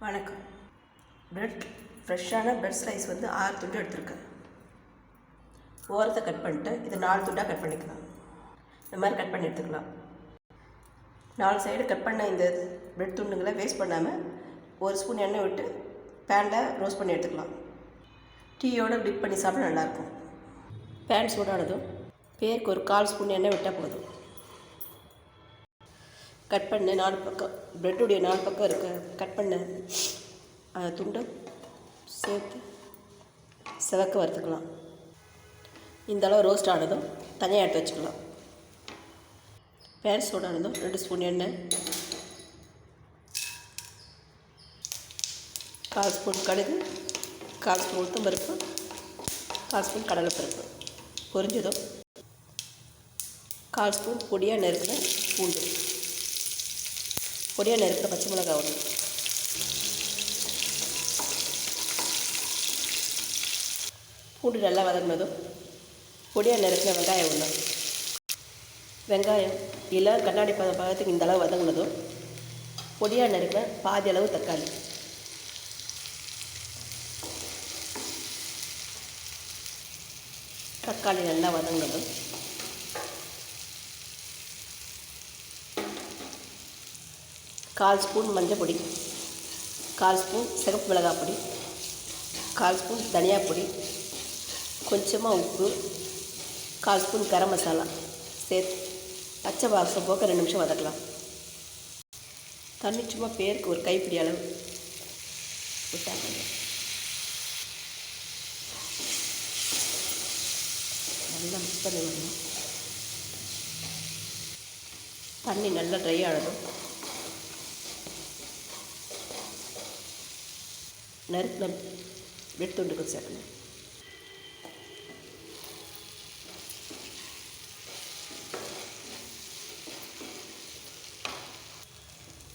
வணக்கம். ஃப்ரெஷ்ஷான bread slice 6 துண்டு எடுத்துருக்கேன். ஓரத்தை கட் பண்ணிட்டு இதை 4 துண்டாக கட் பண்ணிக்கலாம். இந்த மாதிரி கட் பண்ணி எடுத்துக்கலாம். 4 சைடு கட் பண்ண இந்த பிரெட் துண்டுங்களை வேஸ்ட் பண்ணாமல் 1 ஸ்பூன் எண்ணெய் விட்டு பேனில் ரோஸ்ட் பண்ணி எடுத்துக்கலாம். டீயோடு டிப் பண்ணி சாப்பிட நல்லாயிருக்கும். பேன் சூடானதும் பேருக்கு ஒரு 1/4 ஸ்பூன் எண்ணெய் விட்டால் போதும். கட் பண்ண 4 பக்கம் ப்ரெட்டுடைய 4 பக்கம் இருக்க கட் பண்ண துண்டை சேர்த்து செவக்க வறுத்துக்கலாம். இந்த அளவு ரோஸ்ட் ஆனதும் தனியாக எடுத்து வச்சுக்கலாம். பேன் சூடானதும் 2 ஸ்பூன் எண்ணெய், 1/4 ஸ்பூன் கடுகு, 1/4 ஸ்பூன் உளுத்தம்பருப்பு, 1/4 ஸ்பூன் கடலைப்பருப்பு பொரிஞ்சதும் 1/4 ஸ்பூன் பொடியாக நறுக்கின பூண்டு, பொடியாக நறுக்கிற பச்சை மிளகாய் ஒன்று, பூண்டு நல்லா வதங்கினதும் பொடியாக நறுக்கிற வெங்காயம் ஒன்று, வெங்காயம் இல்லை கண்ணாடி பதத்துக்கு இந்த அளவு வதங்கினதும் பொடியாக நறுக்கிற பாதி அளவு தக்காளி, தக்காளி நல்லா வதங்கினதும் 1/4 ஸ்பூன் மஞ்சள் பொடி, 1/4 ஸ்பூன் சிகப்பு மிளகாய் பொடி, 1/4 ஸ்பூன் தனியா பொடி, கொஞ்சமாக உப்பு, 1/4 ஸ்பூன் கரம் மசாலா சேர்த்து பச்சை வாசம் போக 2 நிமிஷம் வதக்கலாம். தண்ணி சும்மா பேருக்கு ஒரு கைப்பிடி அளவு விட்டாங்க. நல்லா மிக்ஸ் பண்ணி வரணும். தண்ணி நல்லா ட்ரை ஆகணும். நறுக்கின பிரெட் துண்டுக்கு சேர்க்கணும்.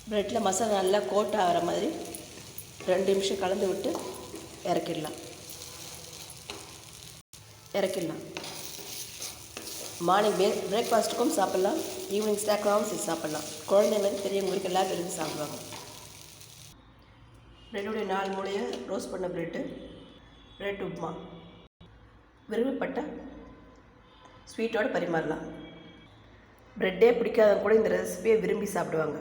ப்ரெட்டில் மசாலா நல்லா கோட் ஆகிற மாதிரி 2 நிமிஷம் கலந்து விட்டு இறக்கிடலாம். மார்னிங் பிரேக்ஃபாஸ்ட்டுக்கும் சாப்பிட்லாம், ஈவினிங் ஸ்நாக்காகவும் சேர்த்து சாப்பிட்லாம். குழந்தைங்களுக்கு பெரியவங்களுக்கு எல்லோரும் விரும்பி சாப்பிடுவாங்க. ப்ரெட்டுடைய 4 மூலையை ரோஸ்ட் பண்ண பிரெட் உப்புமா விரும்பப்பட்ட ஸ்வீட்டோடு பரிமாறலாம். ப்ரெட்டே பிடிக்காதவங்க கூட இந்த ரெசிபியை விரும்பி சாப்பிடுவாங்க.